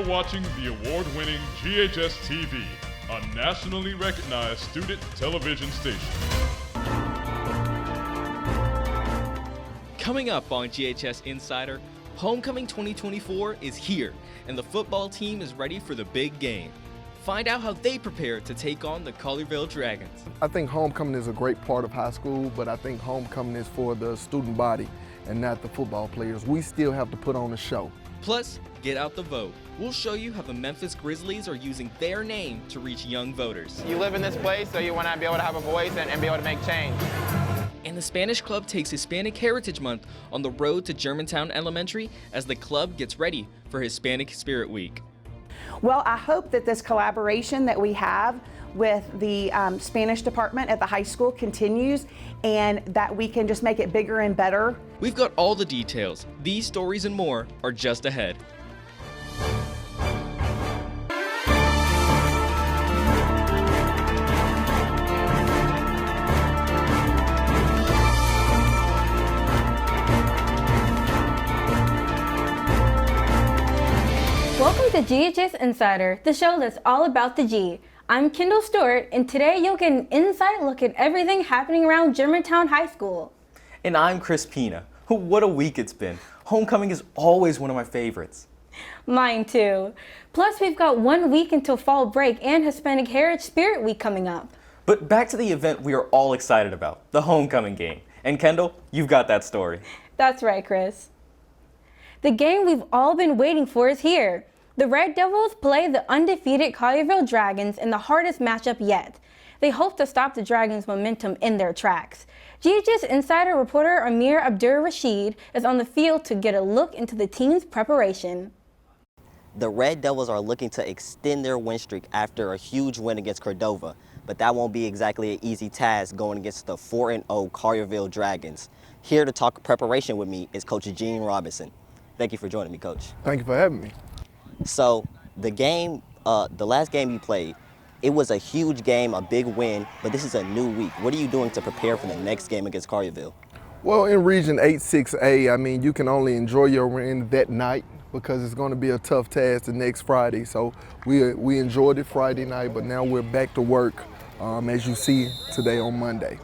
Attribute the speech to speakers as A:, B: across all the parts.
A: watching the award-winning GHS-TV, a nationally recognized student television station.
B: Coming up on GHS Insider, Homecoming 2024 is here, and the football team is ready for the big game. Find out how they prepare to take on the Collierville Dragons.
C: I think homecoming is a great part of high school, but I think homecoming is for the student body and not the football players. We still have to put on a show.
B: Plus, get out the vote. We'll show you how the Memphis Grizzlies are using their name to reach young voters.
D: You live in this place, so you want to be able to have a voice and be able to make change.
B: And the Spanish Club takes Hispanic Heritage Month on the road to Germantown Elementary as the club gets ready for Hispanic Spirit Week.
E: Well, I hope that this collaboration that we have with the Spanish department at the high school continues and that we can just make it bigger and better.
B: We've got all the details. These stories and more are just ahead.
F: Welcome to GHS Insider, the show that's all about the G. I'm Kendall Stewart, and today you'll get an inside look at everything happening around Germantown High School.
G: And I'm Chris Pina. What a week it's been. Homecoming is always one of my favorites.
F: Mine too. Plus, we've got 1 week until fall break and Hispanic Heritage Spirit Week coming up.
G: But back to the event we are all excited about, the homecoming game. And Kendall, you've got that story.
F: That's right, Chris. The game we've all been waiting for is here. The Red Devils play the undefeated Collierville Dragons in the hardest matchup yet. They hope to stop the Dragons' momentum in their tracks. GHS Insider reporter Amir Abdur-Rashid is on the field to get a look into the team's preparation.
H: The Red Devils are looking to extend their win streak after a huge win against Cordova, but that won't be exactly an easy task going against the 4-0 Collierville Dragons. Here to talk preparation with me is Coach Gene Robinson. Thank you for joining me, Coach.
C: Thank you for having me.
H: So the last game you played, it was a huge game, a big win, but this is a new week. What are you doing to prepare for the next game against Collierville?
C: Well, in Region 8-6A, I mean, you can only enjoy your win that night because it's going to be a tough task the next Friday. So we enjoyed it Friday night, but now we're back to work, as you see today on Monday.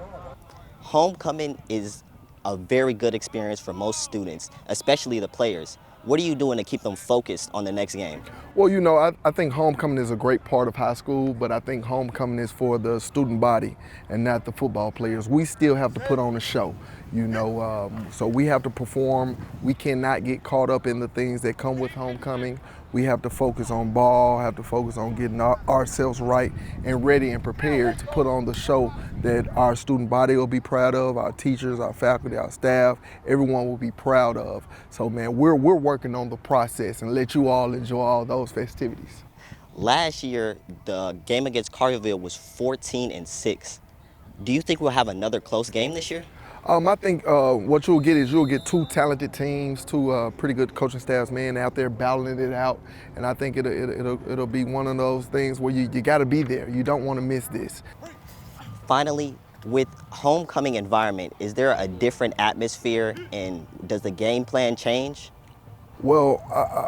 H: Homecoming is a very good experience for most students, especially the players. What are you doing to keep them focused on the next game?
C: Well, you know, I think homecoming is a great part of high school, but I think homecoming is for the student body and not the football players. We still have to put on a show, you know, so we have to perform. We cannot get caught up in the things that come with homecoming. We have to focus on ball, have to focus on getting ourselves right and ready and prepared to put on the show that our student body will be proud of, our teachers, our faculty, our staff, everyone will be proud of. So, man, we're working on the process and let you all enjoy all those festivities.
H: Last year, the game against Collierville was 14-6. Do you think we'll have another close game this year?
C: I think what you'll get two talented teams, two pretty good coaching staffs, man, out there battling it out, and I think it'll be one of those things where you got to be there. You don't want to miss this.
H: Finally, with homecoming environment, is there a different atmosphere, and does the game plan change?
C: Well,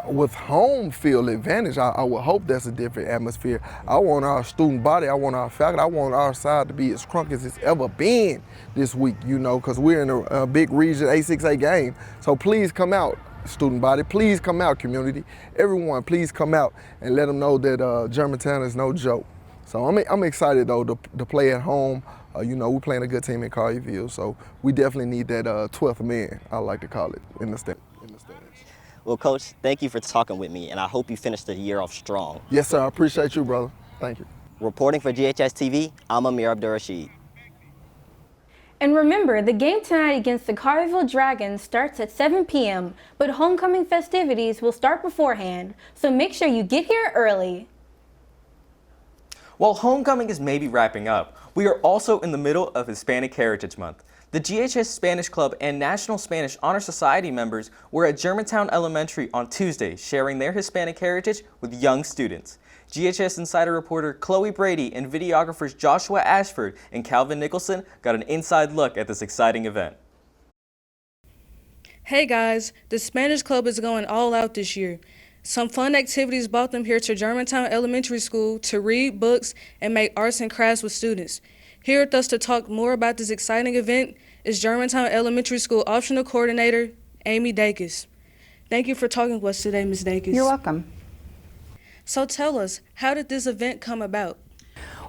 C: with home field advantage, I would hope that's a different atmosphere. I want our student body, I want our faculty, I want our side to be as crunk as it's ever been this week, you know, because we're in a big Region 8-6A game. So please come out, student body. Please come out, community. Everyone, please come out and let them know that Germantown is no joke. So I'm excited, though, to play at home. You know, we're playing a good team in Collierville, so we definitely need that 12th man, I like to call it, in the stands.
H: Well, Coach, thank you for talking with me, and I hope you finish the year off strong.
C: Yes, sir. I appreciate you, brother. Thank you.
H: Reporting for GHS-TV, I'm Amir Abdur-Rashid.
F: And remember, the game tonight against the Collierville Dragons starts at 7 p.m., but homecoming festivities will start beforehand, so make sure you get here early.
G: While homecoming is maybe wrapping up, we are also in the middle of Hispanic Heritage Month. The GHS Spanish Club and National Spanish Honor Society members were at Germantown Elementary on Tuesday sharing their Hispanic heritage with young students. GHS Insider reporter Chloe Brady and videographers Joshua Ashford and Calvin Nicholson got an inside look at this exciting event.
I: Hey guys, the Spanish Club is going all out this year. Some fun activities brought them here to Germantown Elementary School to read books and make arts and crafts with students. Here with us to talk more about this exciting event is Germantown Elementary School Optional Coordinator, Amy Dacus. Thank you for talking with us today, Ms. Dacus.
E: You're welcome.
I: So tell us, how did this event come about?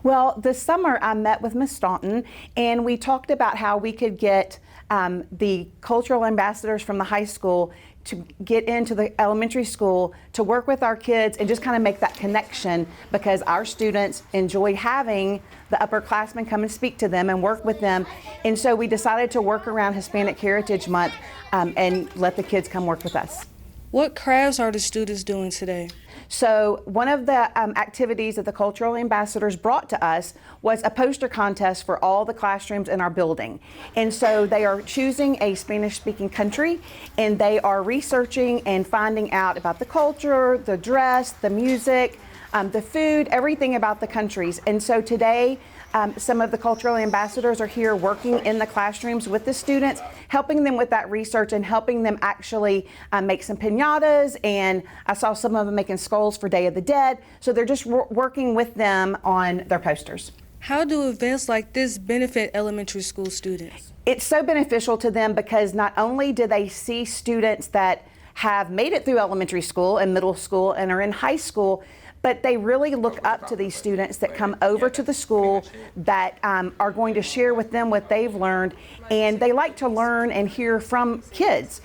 E: Well, this summer I met with Ms. Staunton and we talked about how we could get the cultural ambassadors from the high school to get into the elementary school to work with our kids and just kind of make that connection, because our students enjoy having the upperclassmen come and speak to them and work with them. And so we decided to work around Hispanic Heritage Month and let the kids come work with us.
I: What crafts are the students doing today?
E: So one of the activities that the cultural ambassadors brought to us was a poster contest for all the classrooms in our building. And so they are choosing a Spanish-speaking country, and they are researching and finding out about the culture, the dress, the music, the food, everything about the countries. And so today, some of the cultural ambassadors are here working in the classrooms with the students, helping them with that research and helping them actually make some piñatas. And I saw some of them making skulls for Day of the Dead. So they're just working with them on their posters.
I: How do events like this benefit elementary school students?
E: It's so beneficial to them because not only do they see students that have made it through elementary school and middle school and are in high school, but they really look up to these students that come over to the school that are going to share with them what they've learned, and they like to learn and hear from kids.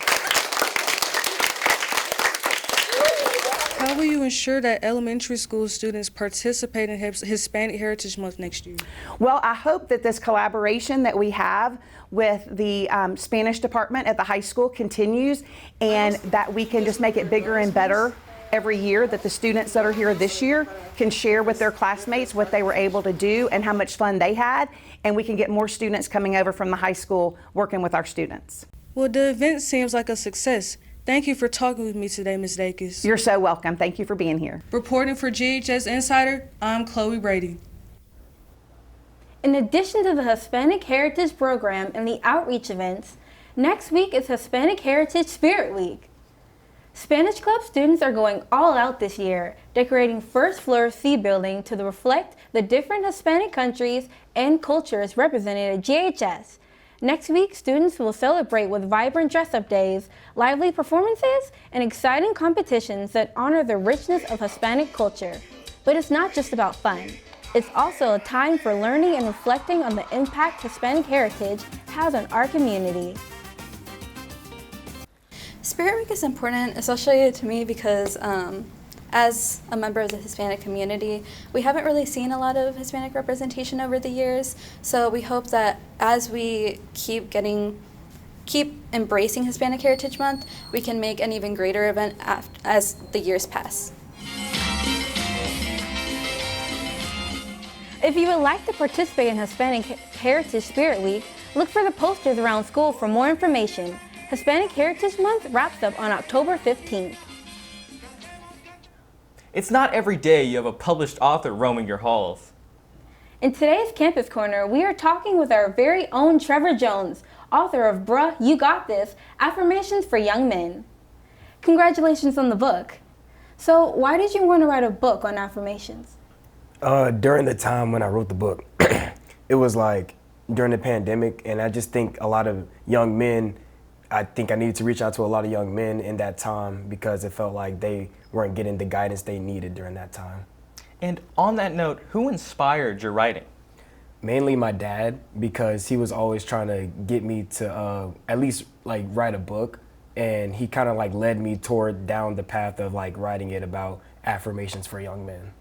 I: How will you ensure that elementary school students participate in Hispanic Heritage Month next year?
E: Well, I hope that this collaboration that we have with the Spanish department at the high school continues, and that we can just make it bigger and better every year, that the students that are here this year can share with their classmates what they were able to do and how much fun they had, and we can get more students coming over from the high school working with our students.
I: Well, the event seems like a success. Thank you for talking with me today, Ms. Dacus.
E: You're so welcome. Thank you for being here.
I: Reporting for GHS Insider, I'm Chloe Brady.
F: In addition to the Hispanic Heritage Program and the outreach events, next week is Hispanic Heritage Spirit Week. Spanish Club students are going all out this year, decorating first floor C building to reflect the different Hispanic countries and cultures represented at GHS. Next week, students will celebrate with vibrant dress-up days, lively performances, and exciting competitions that honor the richness of Hispanic culture. But it's not just about fun. It's also a time for learning and reflecting on the impact Hispanic heritage has on our community.
J: Spirit Week is important, especially to me, because as a member of the Hispanic community, we haven't really seen a lot of Hispanic representation over the years. So we hope that as we keep embracing Hispanic Heritage Month, we can make an even greater event as the years pass.
F: If you would like to participate in Hispanic Heritage Spirit Week, look for the posters around school for more information. Hispanic Heritage Month wraps up on October 15th.
G: It's not every day you have a published author roaming your halls.
F: In today's Campus Corner, we are talking with our very own Trevor Jones, author of Bruh, You Got This, Affirmations for Young Men. Congratulations on the book. So why did you want to write a book on affirmations?
K: During the time when I wrote the book, it was like during the pandemic, and I just think a lot of young men, I think I needed to reach out to a lot of young men in that time because it felt like they weren't getting the guidance they needed during that time.
G: And on that note, who inspired your writing?
K: Mainly my dad, because he was always trying to get me to at least like write a book, and he kind of like led me down the path of like writing it about affirmations for young men.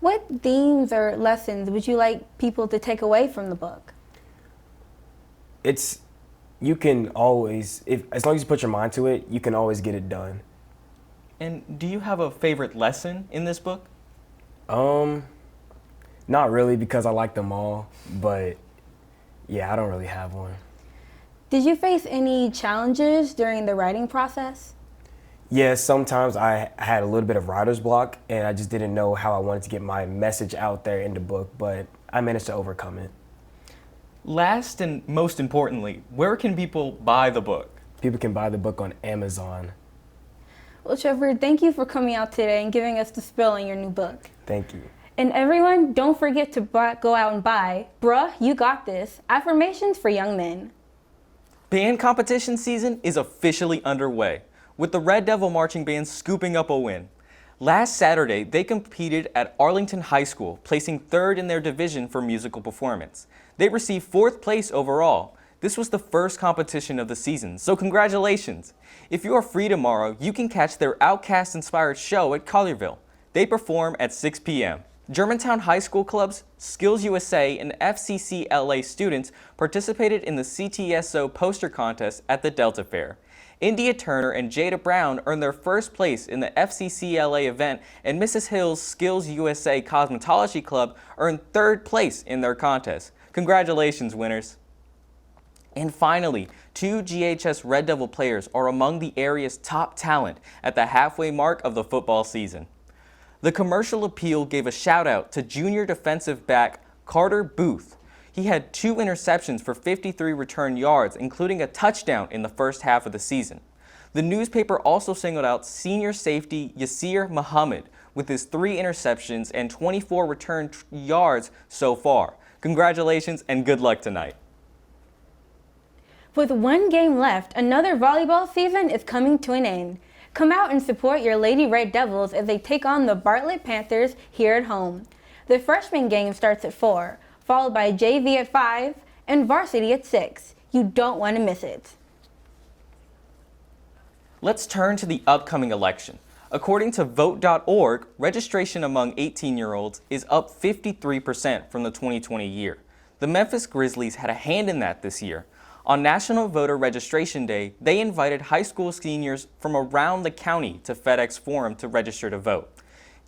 F: What themes or lessons would you like people to take away from the book?
K: You can always, as long as you put your mind to it, you can always get it done.
G: And do you have a favorite lesson in this book?
K: Not really, because I like them all, but yeah, I don't really have one.
F: Did you face any challenges during the writing process?
K: Yeah, sometimes I had a little bit of writer's block, and I just didn't know how I wanted to get my message out there in the book, but I managed to overcome it.
G: Last and most importantly, where can people buy the book?
K: People can buy the book on Amazon.
F: Well, Trevor, thank you for coming out today and giving us the spill on your new book.
K: Thank you.
F: And everyone, don't forget to go out and buy Bruh, You Got This, Affirmations for Young Men.
G: Band competition season is officially underway, with the Red Devil Marching Band scooping up a win. Last Saturday, they competed at Arlington High School, placing 3rd in their division for musical performance. They received 4th place overall. This was the first competition of the season, so congratulations! If you are free tomorrow, you can catch their Outkast-inspired show at Collierville. They perform at 6 p.m. Germantown High School Club's Skills USA and FCC LA students participated in the CTSO poster contest at the Delta Fair. India Turner and Jada Brown earned their 1st place in the FCC LA event, and Mrs. Hill's Skills USA Cosmetology Club earned 3rd place in their contest. Congratulations, winners! And finally, 2 GHS Red Devil players are among the area's top talent at the halfway mark of the football season. The Commercial Appeal gave a shout out to junior defensive back Carter Booth. He had 2 interceptions for 53 return yards, including a touchdown in the first half of the season. The newspaper also singled out senior safety Yasir Muhammad with his 3 interceptions and 24 return yards so far. Congratulations and good luck tonight.
F: With 1 game left, another volleyball season is coming to an end. Come out and support your Lady Red Devils as they take on the Bartlett Panthers here at home. The freshman game starts at 4, followed by JV at 5 and varsity at 6. You don't want to miss it.
G: Let's turn to the upcoming election. According to Vote.org, registration among 18-year-olds is up 53% from the 2020 year. The Memphis Grizzlies had a hand in that this year. On National Voter Registration Day, they invited high school seniors from around the county to FedEx Forum to register to vote.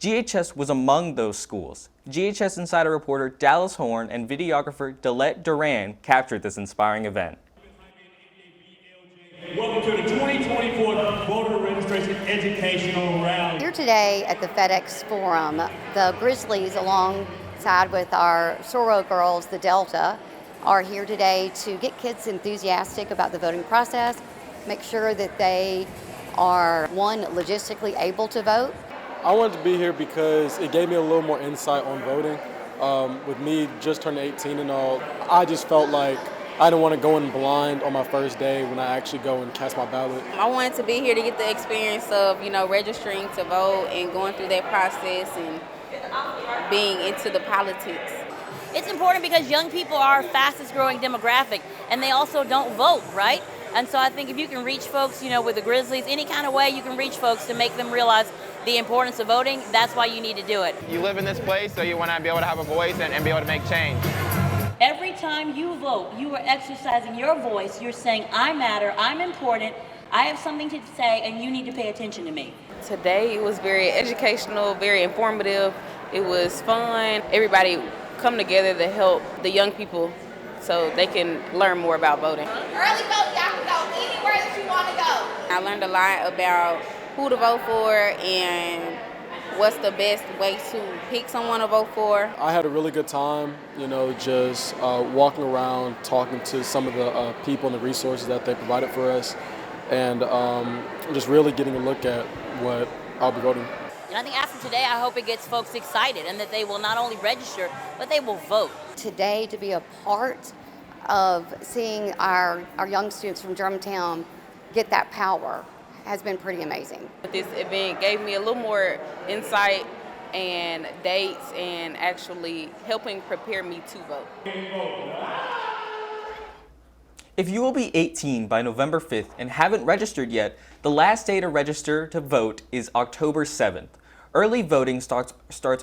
G: GHS was among those schools. GHS Insider reporter Dallas Horn and videographer Delette Duran captured this inspiring event.
L: Welcome to the 2024 Voter Registration Educational Rally.
M: Here today at the FedEx Forum, the Grizzlies, alongside with our Soro girls, the Delta, are here today to get kids enthusiastic about the voting process, make sure that they are, one, logistically able to vote.
N: I wanted to be here because it gave me a little more insight on voting. With me just turning 18 and all, I just felt like I didn't want to go in blind on my first day when I actually go and cast my ballot.
O: I wanted to be here to get the experience of, registering to vote and going through that process and being into the politics.
P: It's important because young people are our fastest growing demographic, and they also don't vote, right? And so I think if you can reach folks, with the Grizzlies, any kind of way you can reach folks to make them realize the importance of voting, that's why you need to do it.
D: You live in this place, so you want to be able to have a voice and be able to make change.
P: Every time you vote, you are exercising your voice. You're saying, I matter, I'm important, I have something to say, and you need to pay attention to me.
O: Today it was very educational, very informative. It was fun. Everybody come together to help the young people so they can learn more about voting.
Q: Early vote, y'all can go anywhere that you want to go.
O: I learned a lot about who to vote for and what's the best way to pick someone to vote for.
N: I had a really good time, just walking around, talking to some of the people and the resources that they provided for us, and just really getting a look at what I'll be voting.
P: And I think after today, I hope it gets folks excited and that they will not only register, but they will vote.
M: Today, to be a part of seeing our young students from Germantown get that power has been pretty amazing.
O: This event gave me a little more insight and dates and actually helping prepare me to vote.
G: If you will be 18 by November 5th and haven't registered yet, the last day to register to vote is October 7th. Early voting starts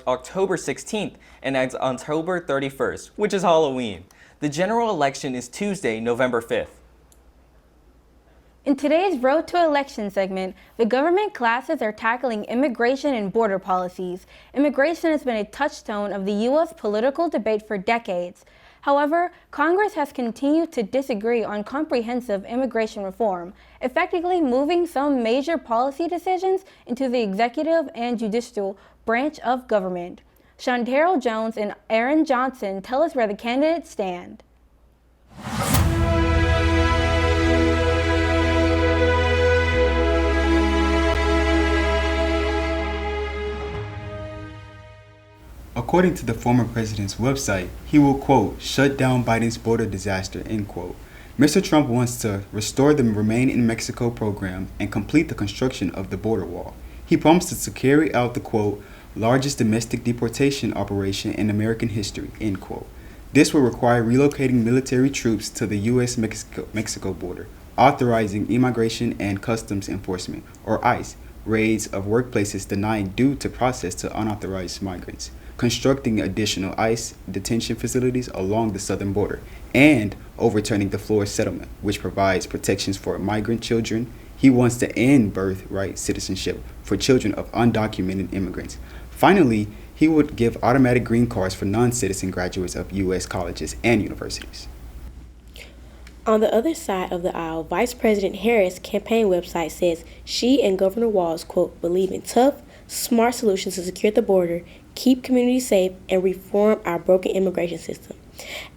G: October 16th and ends October 31st, which is Halloween. The general election is Tuesday, November 5th.
F: In today's Road to Election segment, the government classes are tackling immigration and border policies. Immigration has been a touchstone of the U.S. political debate for decades. However, Congress has continued to disagree on comprehensive immigration reform, effectively moving some major policy decisions into the executive and judicial branch of government. Shantaro Jones and Aaron Johnson tell us where the candidates stand.
R: According to the former president's website, he will, quote, shut down Biden's border disaster, end quote. Mr. Trump wants to restore the Remain in Mexico program and complete the construction of the border wall. He promises to carry out the, quote, largest domestic deportation operation in American history, end quote. This will require relocating military troops to the U.S.-Mexico border, authorizing Immigration and Customs Enforcement, or ICE, raids of workplaces denying due to process to unauthorized migrants, constructing additional ICE detention facilities along the southern border, and overturning the Flores settlement, which provides protections for migrant children. He wants to end birthright citizenship for children of undocumented immigrants. Finally, he would give automatic green cards for non-citizen graduates of U.S. colleges and universities.
S: On the other side of the aisle, Vice President Harris' campaign website says she and Governor Walz, quote, believe in tough, smart solutions to secure the border, keep communities safe, and reform our broken immigration system.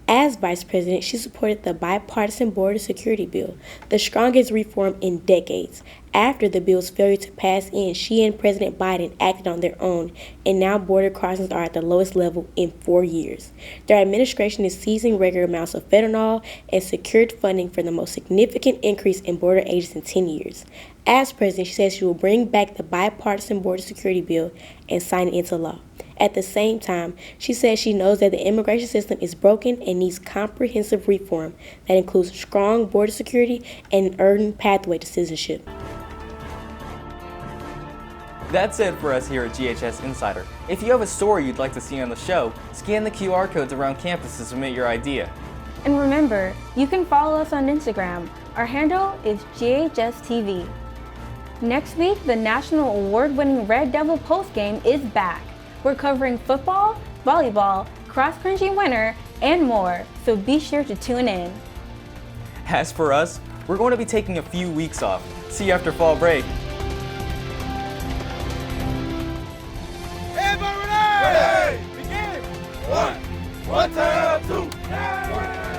S: As vice president, she supported the bipartisan border security bill, the strongest reform in decades. After the bill's failure to pass in, she and President Biden acted on their own, and now border crossings are at the lowest level in 4 years. Their administration is seizing record amounts of fentanyl and secured funding for the most significant increase in border agents in 10 years. As president, she says she will bring back the bipartisan border security bill and sign it into law. At the same time, she says she knows that the immigration system is broken and needs comprehensive reform that includes strong border security and an earned pathway to citizenship.
G: That's it for us here at GHS Insider. If you have a story you'd like to see on the show, scan the QR codes around campus to submit your idea.
F: And remember, you can follow us on Instagram. Our handle is GHS-TV. Next week, the national award-winning Red Devil postgame is back. We're covering football, volleyball, cross-country winter, and more, so be sure to tune in.
G: As for us, we're going to be taking a few weeks off. See you after fall break.
L: Everybody ready? Begin. 1, 2, 3.